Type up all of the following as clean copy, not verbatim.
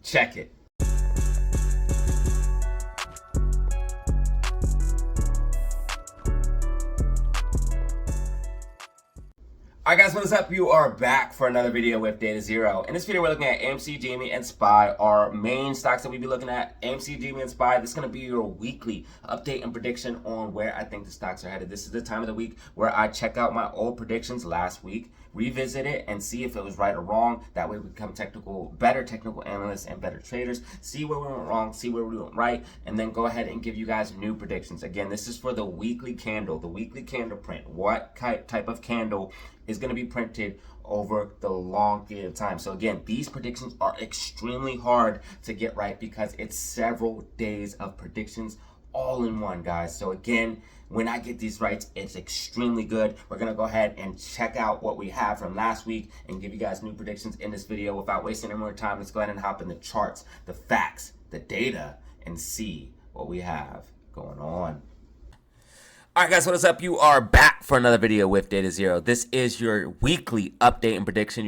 Check it. Alright guys, what is up? You are back for another video with DataZero. In this video, we're looking at AMC, GME, and SPY, our main stocks that we be looking at. AMC, GME, and SPY. This is going to be your weekly update and prediction on where I think the stocks are headed. This is the time of the week where I check out my old predictions last week, revisit it, and see if it was right or wrong. That way we become better technical analysts and better traders. See where we went wrong, see where we went right, and then go ahead and give you guys new predictions. Again, this is for the weekly candle print. What type of candle is going to be printed over the long period of time. So again, these predictions are extremely hard to get right because it's several days of predictions all in one, guys. So again, when I get these right, it's extremely good. We're going to go ahead and check out what we have from last week and give you guys new predictions in this video. Without wasting any more time, let's go ahead and hop in the charts, the facts, the data, and see what we have going on. Alright guys, what is up? You are back for another video with DataZero. This is your weekly update and prediction,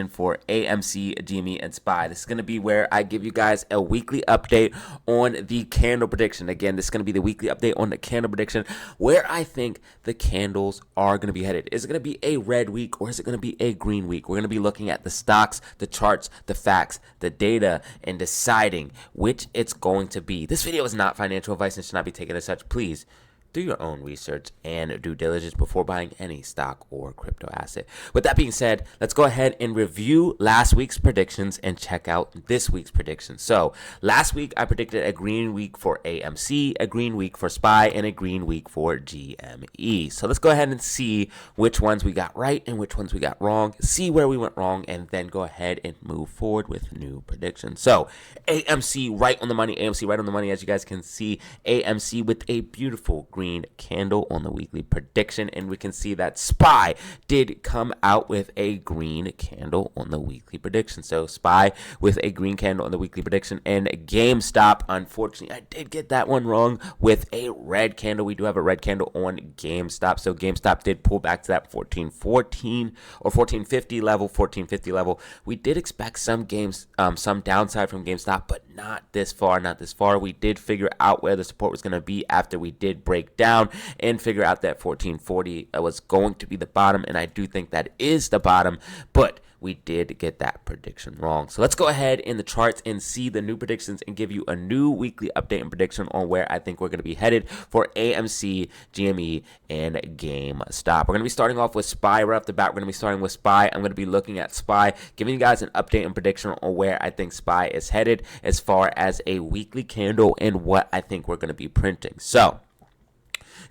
for AMC, GME, and SPY. This is going to be where I give you guys a weekly update on the candle prediction. Again, this is going to be the weekly update on the candle prediction, where I think the candles are going to be headed. Is it going to be a red week or is it going to be a green week? We're going to be looking at the stocks, the charts, the facts, the data, and deciding which it's going to be. This video is not financial advice and should not be taken as such. Please do your own research and due diligence before buying any stock or crypto asset. With that being said, let's go ahead and review last week's predictions and check out this week's predictions. So last week I predicted a green week for AMC, a green week for SPY, and a green week for GME. So let's go ahead and see which ones we got right and which ones we got wrong, see where we went wrong, and then go ahead and move forward with new predictions. So AMC right on the money, as you guys can see, AMC with a beautiful green candle on the weekly prediction, and we can see that SPY did come out with a green candle on the weekly prediction. So SPY with a green candle on the weekly prediction, and GameStop, unfortunately, I did get that one wrong with a red candle. We do have a red candle on GameStop, so GameStop did pull back to that 1414 or 1450 level. We did expect some downside from GameStop, but not this far. We did figure out where the support was going to be after we did break down and figure out that 1440 was going to be the bottom, and I do think that is the bottom, but we did get that prediction wrong. So let's go ahead in the charts and see the new predictions and give you a new weekly update and prediction on where I think we're going to be headed for AMC, GME, and GameStop. We're going to be starting off with SPY right off the bat. We're going to be starting with SPY. I'm going to be looking at SPY, giving you guys an update and prediction on where I think SPY is headed as far as a weekly candle and what I think we're going to be printing. So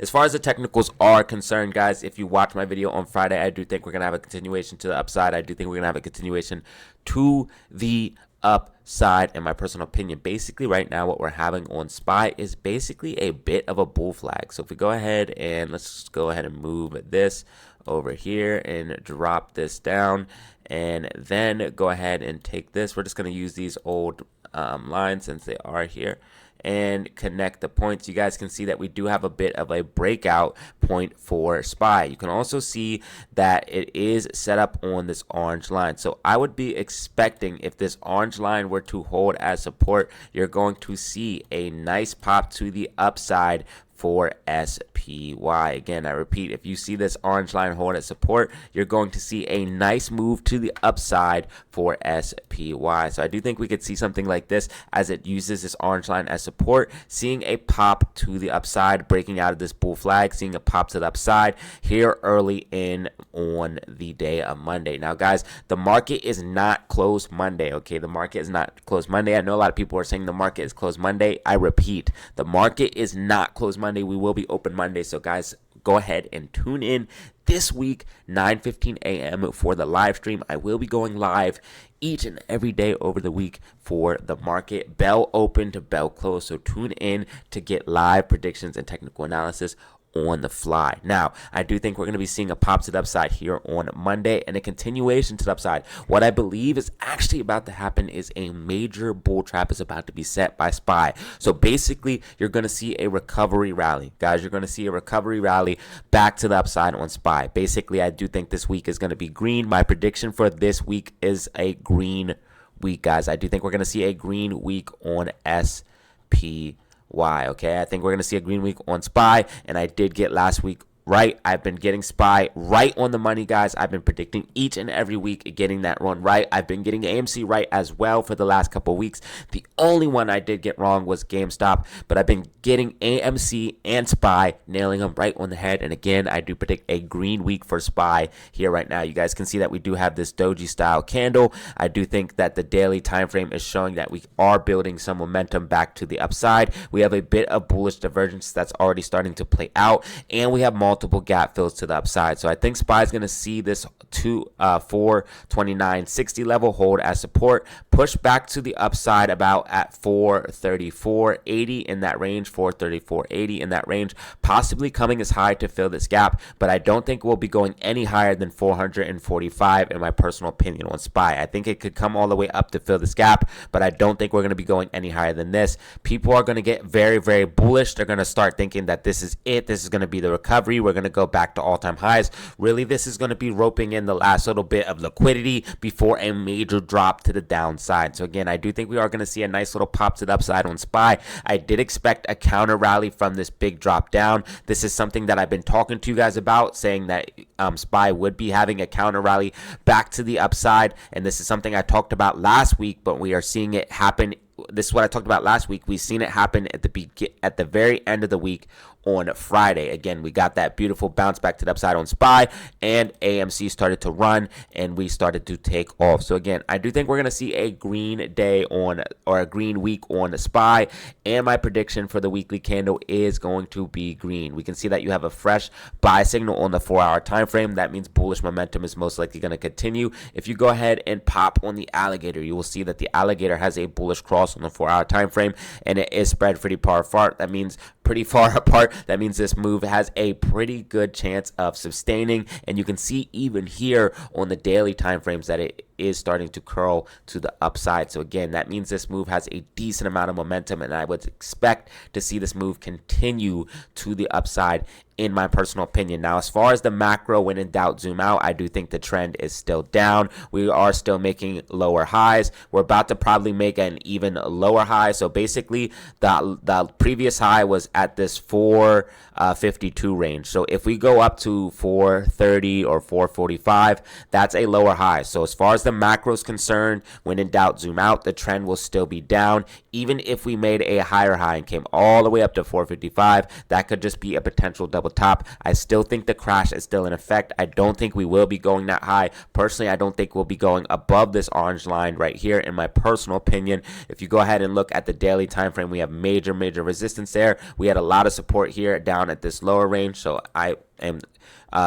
as far as the technicals are concerned, guys, if you watch my video on Friday, I do think we're going to have a continuation to the upside. I do think we're going to have a continuation to the upside, in my personal opinion. Basically, right now, what we're having on SPY is basically a bit of a bull flag. So if we go ahead and let's just go ahead and move this over here and drop this down, and then go ahead and take this. We're just going to use these old lines since they are here and connect the points. You guys can see that we do have a bit of a breakout point for SPY. You can also see that it is set up on this orange line. So I would be expecting, if this orange line were to hold as support, you're going to see a nice pop to the upside for SPY. Again, I repeat, if you see this orange line hold as support, you're going to see a nice move to the upside for SPY. So I do think we could see something like this as it uses this orange line as support, seeing a pop to the upside, breaking out of this bull flag, seeing a pop to the upside here early in on the day of Monday. Now, guys, the market is not closed Monday, okay? The market is not closed Monday. I know a lot of people are saying the market is closed Monday. I repeat, the market is not closed Monday. We will be open Monday. So guys, go ahead and tune in this week, 9:15 a.m. for the live stream. I will be going live each and every day over the week for the market, bell open to bell close. So tune in to get live predictions and technical analysis on the fly. Now, I do think we're going to be seeing a pop to the upside here on Monday and a continuation to the upside. What I believe is actually about to happen is a major bull trap is about to be set by SPY. So basically, you're going to see a recovery rally. Guys, you're going to see a recovery rally back to the upside on SPY. Basically, I do think this week is going to be green. My prediction for this week is a green week, guys. I do think we're going to see a green week on SPY. Okay, I think we're going to see a green week on SPY, and I did get last week right. I've been getting SPY right on the money, guys. I've been predicting each and every week getting that one right. I've been getting AMC right as well for the last couple of weeks. The only one I did get wrong was GameStop, but I've been getting AMC and SPY, nailing them right on the head. And again, I do predict a green week for SPY here right now. You guys can see that we do have this doji style candle. I do think that the daily time frame is showing that we are building some momentum back to the upside. We have a bit of bullish divergence that's already starting to play out, and we have multiple gap fills to the upside. So I think SPY is going to see this 429.60 level hold as support, push back to the upside about at 434.80 in that range, 434.80 in that range, possibly coming as high to fill this gap, but I don't think we'll be going any higher than 445 in my personal opinion on SPY. I think it could come all the way up to fill this gap, but I don't think we're going to be going any higher than this. People are going to get very, very bullish. They're going to start thinking that this is it. This is going to be the recovery. We're going to go back to all-time highs. Really, this is going to be roping in the last little bit of liquidity before a major drop to the downside. So again, I do think we are going to see a nice little pop to the upside on SPY. I did expect a counter rally from this big drop down. This is something that I've been talking to you guys about, saying that SPY would be having a counter rally back to the upside, and this is something I talked about last week, but we are seeing it happen. This is what I talked about last week. We've seen it happen at the very end of the week on Friday. Again, we got that beautiful bounce back to the upside on SPY, and AMC started to run, and we started to take off. So again, I do think we're going to see a green day on, or a green week on the SPY, and my prediction for the weekly candle is going to be green. We can see that you have a fresh buy signal on the 4-hour time frame. That means bullish momentum is most likely going to continue. If you go ahead and pop on the alligator, you will see that the alligator has a bullish cross on the 4-hour time frame, and it is spread pretty far apart. That means pretty far apart. That means this move has a pretty good chance of sustaining, and you can see even here on the daily time frames that it is starting to curl to the upside. So again, that means this move has a decent amount of momentum, and I would expect to see this move continue to the upside in my personal opinion. Now, as far as the macro, when in doubt, zoom out, I do think the trend is still down. We are still making lower highs. We're about to probably make an even lower high. So basically, the previous high was at this 452 range. So if we go up to 430 or 445, that's a lower high. So as far as the macro is concerned, when in doubt, zoom out, the trend will still be down. Even if we made a higher high and came all the way up to 455, that could just be a potential double top. I still think the crash is still in effect. I don't think we will be going that high. Personally, I don't think we'll be going above this orange line right here, in my personal opinion. If you go ahead and look at the daily time frame, we have major resistance there. We had a lot of support here down at this lower range, so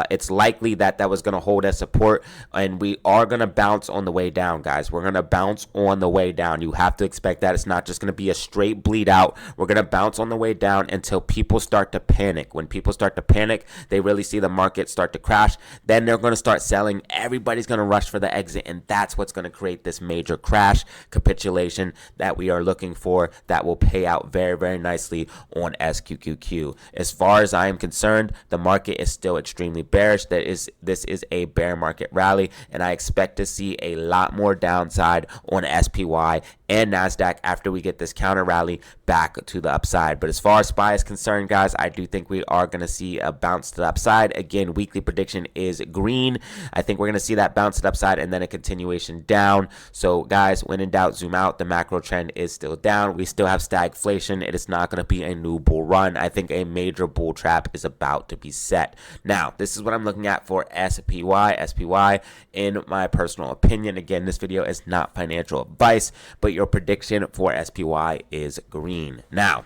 it's likely that was going to hold as support, and we are going to bounce on the way down, guys. We're going to bounce on the way down. You have to expect that. It's not just going to be a straight bleed out. We're going to bounce on the way down until people start to panic. When people start to panic, they really see the market start to crash. Then they're going to start selling. Everybody's going to rush for the exit, and that's what's going to create this major crash capitulation that we are looking for, that will pay out very, very nicely on SQQQ. As far as I am concerned, the market is still extremely bearish. This is a bear market rally, and I expect to see a lot more downside on SPY and NASDAQ after we get this counter rally back to the upside. But as far as SPY is concerned, guys, I do think we are going to see a bounce to the upside. Again, weekly prediction is green. I think we're going to see that bounce to the upside and then a continuation down. So guys, when in doubt, zoom out. The macro trend is still down. We still have stagflation. It is not going to be a new bull run. I think a major bull trap is about to be set. Now, this is what I'm looking at for SPY in my personal opinion. Again, this video is not financial advice, but your prediction for SPY is green. Now,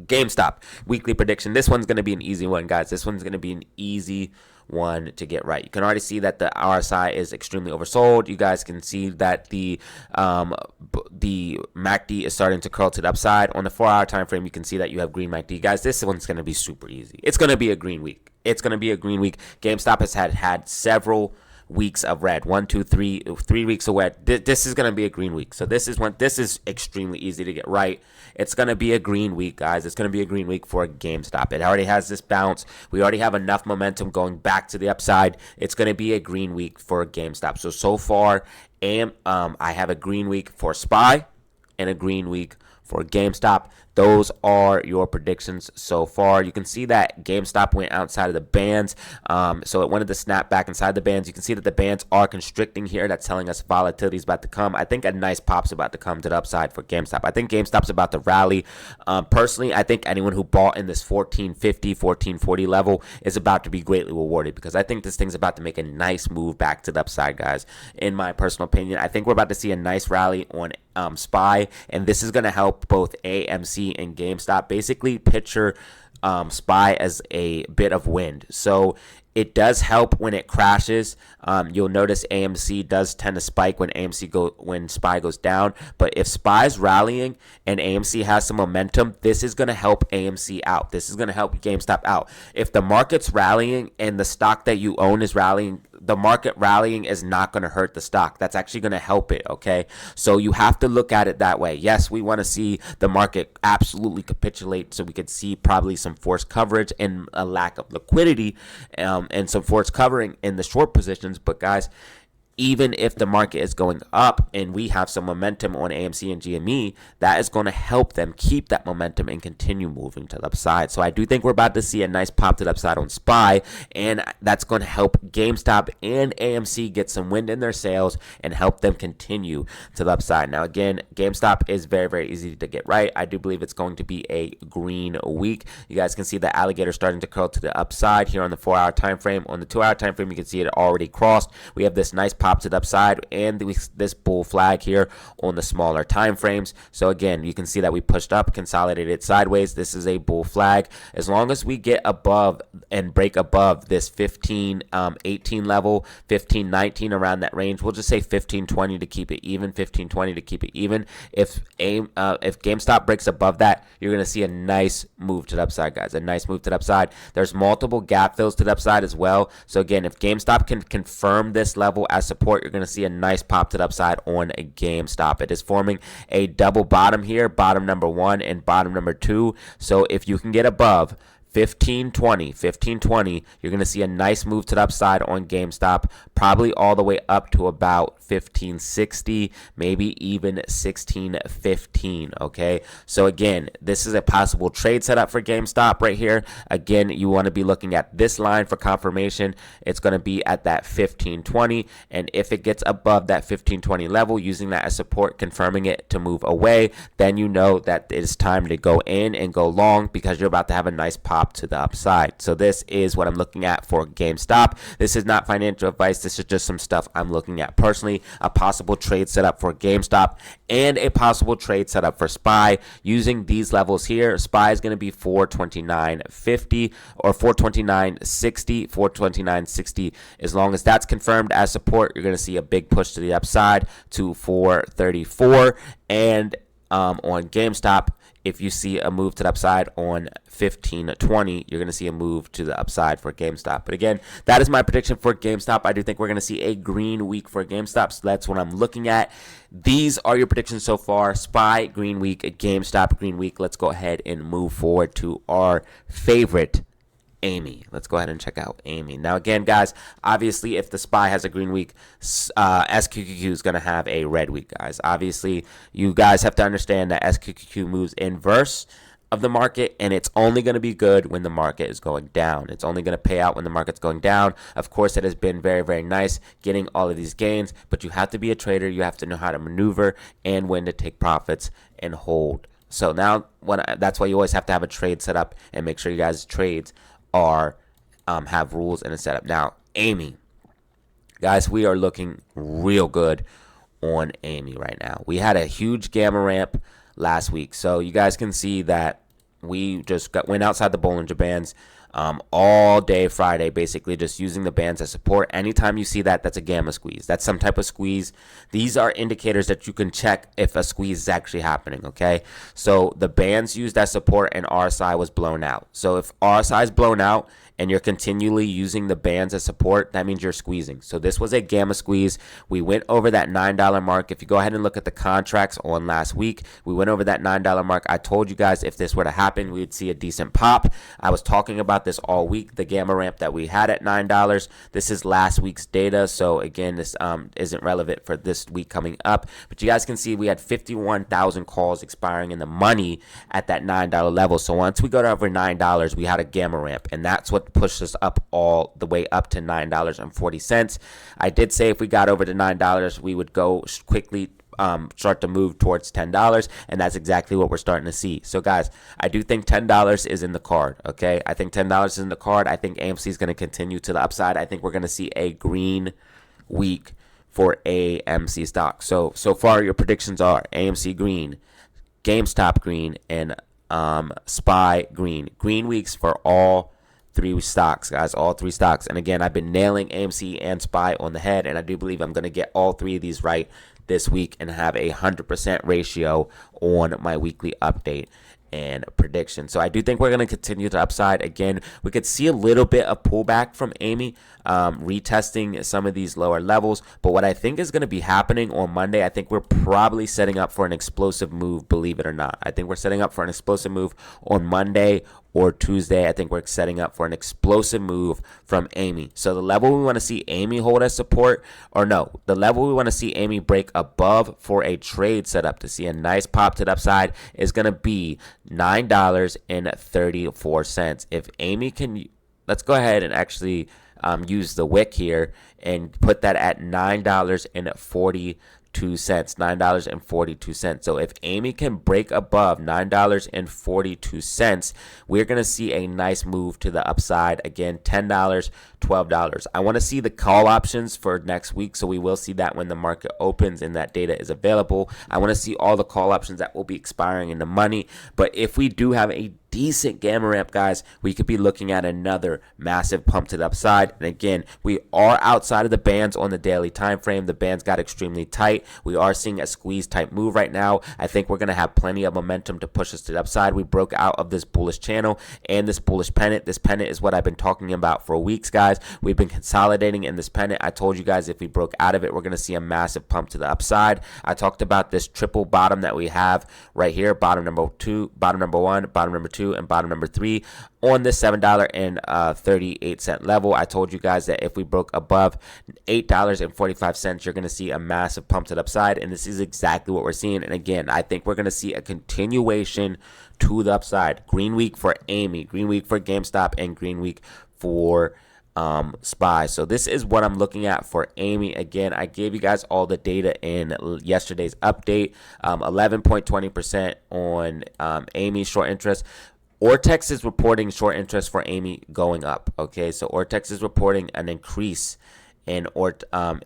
GameStop weekly prediction. This one's going to be an easy one, guys. This one's going to be an easy one to get right. You can already see that the RSI is extremely oversold. You guys can see that the MACD is starting to curl to the upside. On the 4-hour time frame, you can see that you have green MACD. Guys, this one's going to be super easy. It's going to be a green week. It's going to be a green week. GameStop has had several weeks of red. 1, 2, 3 weeks of red. This is going to be a green week. So this is extremely easy to get right. It's going to be a green week, guys. It's going to be a green week for GameStop. It already has this bounce. We already have enough momentum going back to the upside. It's going to be a green week for GameStop. So far, I have a green week for SPY and a green week for GameStop. Those are your predictions so far. You can see that GameStop went outside of the bands. So it wanted to snap back inside the bands. You can see that the bands are constricting here. That's telling us volatility is about to come. I think a nice pop's about to come to the upside for GameStop. I think GameStop's about to rally. Personally, I think anyone who bought in this 1450, 1440 level is about to be greatly rewarded, because I think this thing's about to make a nice move back to the upside, guys. In my personal opinion, I think we're about to see a nice rally on SPY, and this is going to help both AMC and GameStop. Basically, picture SPY as a bit of wind. So it does help when it crashes. You'll notice AMC does tend to spike when SPY goes down. But if SPY's rallying and AMC has some momentum, this is going to help AMC out. This is going to help GameStop out. If the market's rallying and the stock that you own is rallying, the market rallying is not going to hurt the stock. That's actually going to help it, okay? So you have to look at it that way. Yes, we want to see the market absolutely capitulate, so we could see probably some forced coverage and a lack of liquidity, and some forced covering in the short positions. But guys, even if the market is going up and we have some momentum on AMC and GME, that is going to help them keep that momentum and continue moving to the upside. So I do think we're about to see a nice pop to the upside on SPY, and that's going to help GameStop and AMC get some wind in their sails and help them continue to the upside. Now, again, GameStop is very, very easy to get right. I do believe it's going to be a green week. You guys can see the alligator starting to curl to the upside here on the 4-hour time frame. On the 2-hour time frame, you can see it already crossed. We have this nice pop to the upside and this bull flag here on the smaller time frames. So again, you can see that we pushed up, consolidated sideways. This is a bull flag. As long as we get above and break above this 1518 level, 1519 around that range, we'll just say 1520 to keep it even, 1520 to keep it even. If GameStop breaks above that, you're going to see a nice move to the upside, guys. A nice move to the upside. There's multiple gap fills to the upside as well. So again, if GameStop can confirm this level as support, you're going to see a nice pop to the upside on a GameStop. It is forming a double bottom here, bottom number 1 and bottom number 2. So if you can get above 1520, you're going to see a nice move to the upside on GameStop, probably all the way up to about 1560, maybe even 1615, okay? So again, this is a possible trade setup for GameStop right here. Again, you want to be looking at this line for confirmation. It's going to be at that 1520, and if it gets above that 1520 level, using that as support, confirming it to move away, then you know that it's time to go in and go long, because you're about to have a nice pop to the upside. So this is what I'm looking at for GameStop. This is not financial advice. This is just some stuff I'm looking at personally. A possible trade setup for GameStop and a possible trade setup for SPY using these levels here. SPY is going to be 429.50 or 429.60, 429.60. As long as that's confirmed as support, you're going to see a big push to the upside to 434. And on GameStop, if you see a move to the upside on 1520, you're going to see a move to the upside for GameStop. But again, that is my prediction for GameStop. I do think we're going to see a green week for GameStop, so that's what I'm looking at. These are your predictions so far. SPY, green week. GameStop, green week. Let's go ahead and move forward to our favorite, AMI. Let's go ahead and check out AMI. Now, again, guys, obviously, if the SPY has a green week, SQQQ is going to have a red week, guys. Obviously, you guys have to understand that SQQQ moves inverse of the market, and it's only going to be good when the market is going down. It's only going to pay out when the market's going down. Of course, it has been very, very nice getting all of these gains, but you have to be a trader. You have to know how to maneuver and when to take profits and hold. So now, that's why you always have to have a trade set up and make sure you guys' trades are have rules and a setup. Now, AMI, guys, we are looking real good on AMI right now. We had a huge gamma ramp last week, so you guys can see that we just went outside the Bollinger Bands all day Friday, basically just using the bands as support. Anytime you see that, that's a gamma squeeze. That's some type of squeeze. These are indicators that you can check if a squeeze is actually happening, okay? So the bands used as support and RSI was blown out. So if RSI is blown out and you're continually using the bands as support, that means you're squeezing. So this was a gamma squeeze. We went over that $9 mark. If you go ahead and look at the contracts on last week, we went over that $9 mark. I told you guys if this were to happen, we would see a decent pop. I was talking about this all week, the gamma ramp that we had at $9. This is last week's data, so again, this isn't relevant for this week coming up. But you guys can see we had 51,000 calls expiring in the money at that $9 level. So once we got over $9, we had a gamma ramp, and that's what pushed us up all the way up to $9.40. I did say if we got over to $9, we would go quickly start to move towards $10, and that's exactly what we're starting to see. So guys, I do think $10 is in the card. Okay, I think $10 is in the card. I think AMC is going to continue to the upside. I think we're going to see a green week for AMC stock. So far your predictions are AMC green, GameStop green, and SPY green. Green weeks for all three stocks, guys, all three stocks. And again, I've been nailing AMC and SPY on the head, and I do believe I'm going to get all three of these right this week and have a 100% ratio on my weekly update and prediction. So I do think we're going to continue to upside. Again, we could see a little bit of pullback from Amy, retesting some of these lower levels. But what I think is going to be happening on Monday, I think we're probably setting up for an explosive move, believe it or not. I think we're setting up for an explosive move on Monday or Tuesday. I think we're setting up for an explosive move from Amy. So the level we want to see Amy hold as support, or no, the level we want to see Amy break above for a trade setup to see a nice pop to the upside is going to be $9.34. If Amy can, let's go ahead and actually use the wick here and put that at $9.42. $9.42. So if Amy can break above $9.42, we're going to see a nice move to the upside. Again, $10, $12. I want to see the call options for next week, so we will see that when the market opens and that data is available. I want to see all the call options that will be expiring in the money. But if we do have a decent gamma ramp, guys, we could be looking at another massive pump to the upside. And again, we are outside of the bands on the daily time frame. The bands got extremely tight. We are seeing a squeeze type move right now. I think we're going to have plenty of momentum to push us to the upside. We broke out of this bullish channel and this bullish pennant. This pennant is what I've been talking about for weeks, guys. We've been consolidating in this pennant. I told you guys if we broke out of it, we're going to see a massive pump to the upside. I talked about this triple bottom that we have right here, bottom number 2, bottom number 1, bottom number 2, and bottom number 3 on this $7.38 level. I told you guys that if we broke above $8.45, you're going to see a massive pump to the upside, and this is exactly what we're seeing. And again, I think we're going to see a continuation to the upside. Green week for Amy, green week for GameStop, and green week for SPY. So this is what I'm looking at for Amy. Again, I gave you guys all the data in yesterday's update. 11.20% on Amy short interest. Ortex is reporting short interest for Amy going up. Okay, so Ortex is reporting an increase in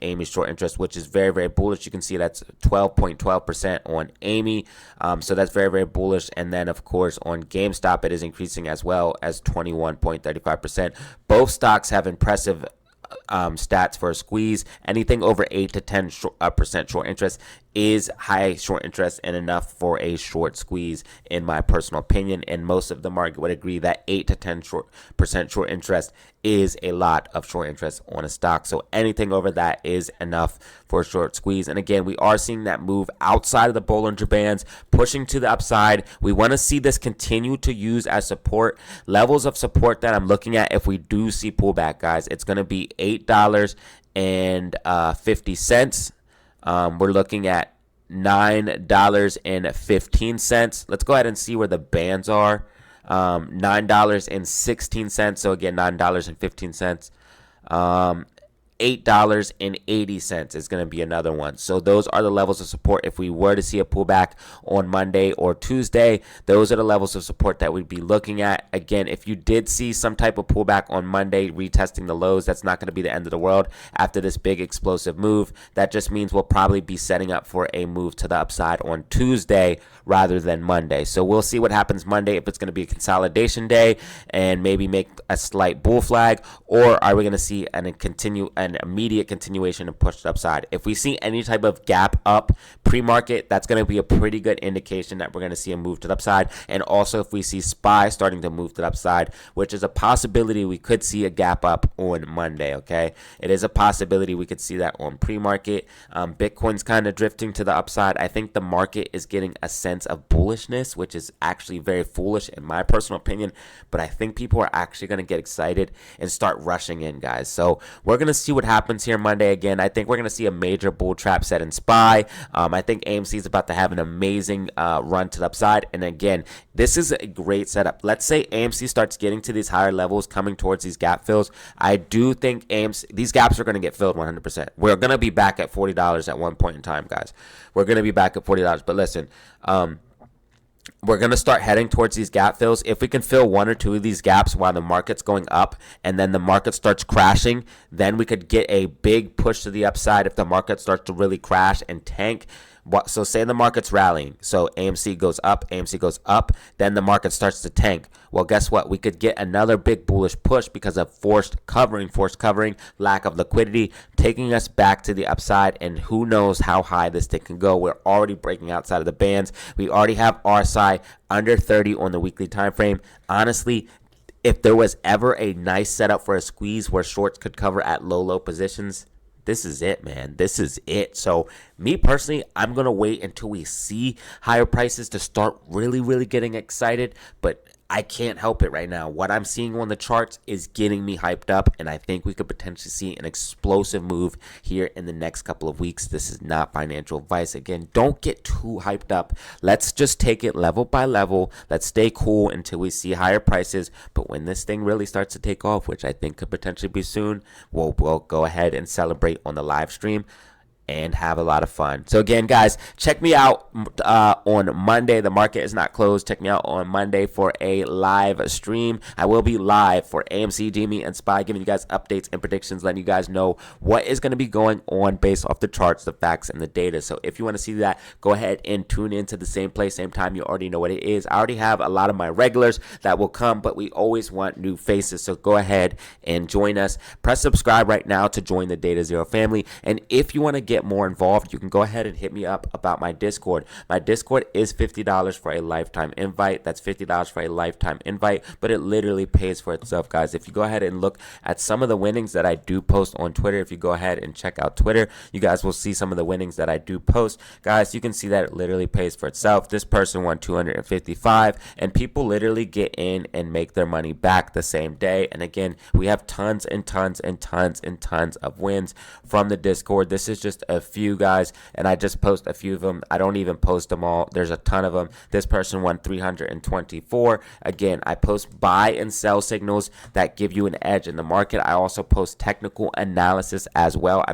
Amy's short interest, which is very, very bullish. You can see that's 12.12% on Amy. So that's very, very bullish. And then, of course, on GameStop, it is increasing as well as 21.35%. Both stocks have impressive stats for a squeeze. Anything over 8 to 10% short interest is high short interest and enough for a short squeeze, in my personal opinion. And most of the market would agree that 8 to 10% short interest is a lot of short interest on a stock. So anything over that is enough for a short squeeze. And again, we are seeing that move outside of the Bollinger Bands, pushing to the upside. We want to see this continue to use as support. Levels of support that I'm looking at if we do see pullback, guys, it's going to be $8.50. We're looking at $9.15. Let's go ahead and see where the bands are. $9.16. So again, $9.15. $8.80 is going to be another one. So those are the levels of support. If we were to see a pullback on Monday or Tuesday, those are the levels of support that we'd be looking at. Again, if you did see some type of pullback on Monday, retesting the lows, that's not going to be the end of the world after this big explosive move. That just means we'll probably be setting up for a move to the upside on Tuesday rather than Monday. So we'll see what happens Monday, if it's going to be a consolidation day and maybe make a slight bull flag, or are we going to see an an immediate continuation and push to the upside. If we see any type of gap up pre-market, that's going to be a pretty good indication that we're going to see a move to the upside. And also if we see SPY starting to move to the upside, which is a possibility we could see a gap up on Monday, okay? It is a possibility we could see that on pre-market. Bitcoin's kind of drifting to the upside. I think the market is getting a sense of bullishness, which is actually very foolish in my personal opinion, but I think people are actually going to get excited and start rushing in, guys. So we're going to see what happens here Monday. Again, I think we're going to see a major bull trap set in SPY. I think AMC is about to have an amazing run to the upside. And again, this is a great setup. Let's say AMC starts getting to these higher levels, coming towards these gap fills. I do think these gaps are going to get filled 100%. We're going to be back at $40 at one point in time, guys. We're going to be back at $40. But listen, we're going to start heading towards these gap fills. If we can fill one or two of these gaps while the market's going up and then the market starts crashing, then we could get a big push to the upside if the market starts to really crash and tank. So say the market's rallying. So AMC goes up, then the market starts to tank. Well, guess what? We could get another big bullish push because of forced covering, lack of liquidity, taking us back to the upside, and who knows how high this thing can go. We're already breaking outside of the bands. We already have RSI under 30 on the weekly time frame. Honestly, if there was ever a nice setup for a squeeze where shorts could cover at low positions, this is it, man. This is it. So me personally, I'm going to wait until we see higher prices to start really getting excited. But I can't help it right now. What I'm seeing on the charts is getting me hyped up, and I think we could potentially see an explosive move here in the next couple of weeks. This is not financial advice. Again, don't get too hyped up. Let's just take it level by level. Let's stay cool until we see higher prices. But when this thing really starts to take off, which I think could potentially be soon, we'll go ahead and celebrate on the live stream and have a lot of fun. So again, guys, check me out on Monday. The market is not closed. Check me out on Monday for a live stream. I will be live for AMC, GME, and SPY, giving you guys updates and predictions, letting you guys know what is going to be going on based off the charts, the facts, and the data. So if you want to see that, go ahead and tune in to the same place, same time. You already know what it is. I already have a lot of my regulars that will come, but we always want new faces. So go ahead and join us. Press subscribe right now to join the DataZero family. And if you want to get more involved, you can go ahead and hit me up about my Discord. My Discord is $50 for a lifetime invite. That's $50 for a lifetime invite, but it literally pays for itself, guys. If you go ahead and look at some of the winnings that I do post on Twitter, if you go ahead and check out Twitter, you guys will see some of the winnings that I do post. Guys, you can see that it literally pays for itself. This person won 255, and people literally get in and make their money back the same day. And again, we have tons and tons of wins from the Discord. This is just a few, guys, and I just post a few of them. I don't even post them all. There's a ton of them. This person won 324. Again, I post buy and sell signals that give you an edge in the market. I also post technical analysis as well.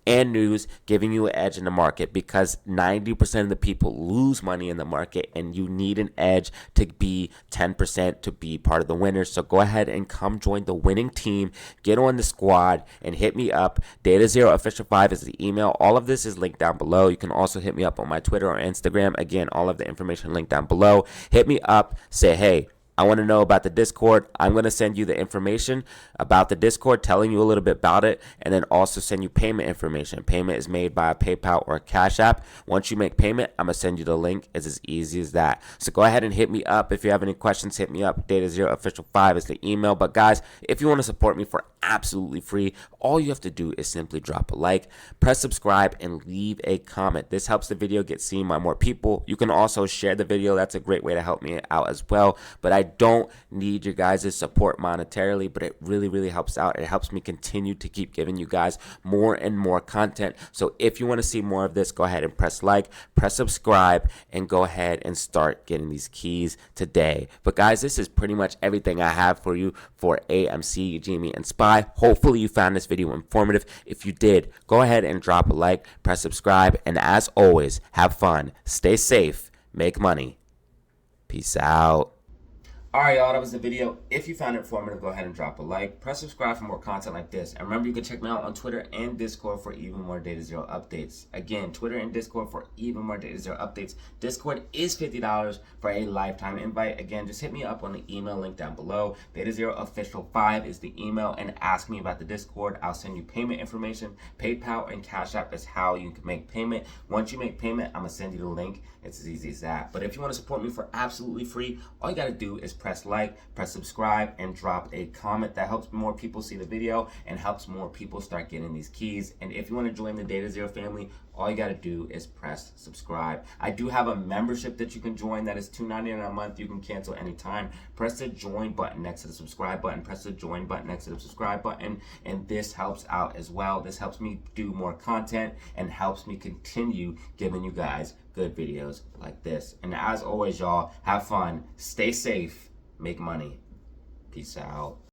And news giving you an edge in the market, because 90% of the people lose money in the market, and you need an edge to be 10% to be part of the winners. So go ahead and come join the winning team. Get on the squad and hit me up. DataZero Official 5 is the email. All of this is linked down below. You can also hit me up on my Twitter or Instagram. Again, all of the information linked down below. Hit me up. Say, hey, I want to know about the Discord. I'm going to send you the information about the Discord, telling you a little bit about it, and then also send you payment information. Payment is made by a PayPal or a Cash App. Once you make payment, I'm going to send you the link. It's as easy as that. So go ahead and hit me up. If you have any questions, hit me up. DataZero Official 5 is the email. But guys, if you want to support me for absolutely free, all you have to do is simply drop a like, press subscribe, and leave a comment. This helps the video get seen by more people. You can also share the video. That's a great way to help me out as well. But I don't need your guys' support monetarily, but it really helps out. It helps me continue to keep giving you guys more and more content. So if you want to see more of this, go ahead and press like, press subscribe, and go ahead and start getting these keys today. But guys, this is pretty much everything I have for you for AMC, GME, and SPY. Hopefully you found this video informative. If you did, go ahead and drop a like, press subscribe, and as always, have fun, stay safe, make money. Peace out. Alright, y'all, that was the video. If you found it informative, go ahead and drop a like. Press subscribe for more content like this. And remember, you can check me out on Twitter and Discord for even more DataZero updates. Again, Twitter and Discord for even more DataZero updates. Discord is $50 for a lifetime invite. Again, just hit me up on the email link down below. DataZeroOfficial5 is the email, and ask me about the Discord. I'll send you payment information. PayPal and Cash App is how you can make payment. Once you make payment, I'm going to send you the link. It's as easy as that. But if you want to support me for absolutely free, all you got to do is press like, press subscribe, and drop a comment. That helps more people see the video and helps more people start getting these keys. And if you want to join the DataZero family, all you got to do is press subscribe. I do have a membership that you can join that is $2.99 a month. You can cancel anytime. Press the join button next to the subscribe button. Press the join button next to the subscribe button. And this helps out as well. This helps me do more content and helps me continue giving you guys good videos like this. And as always, y'all, have fun, stay safe, make money. Peace out.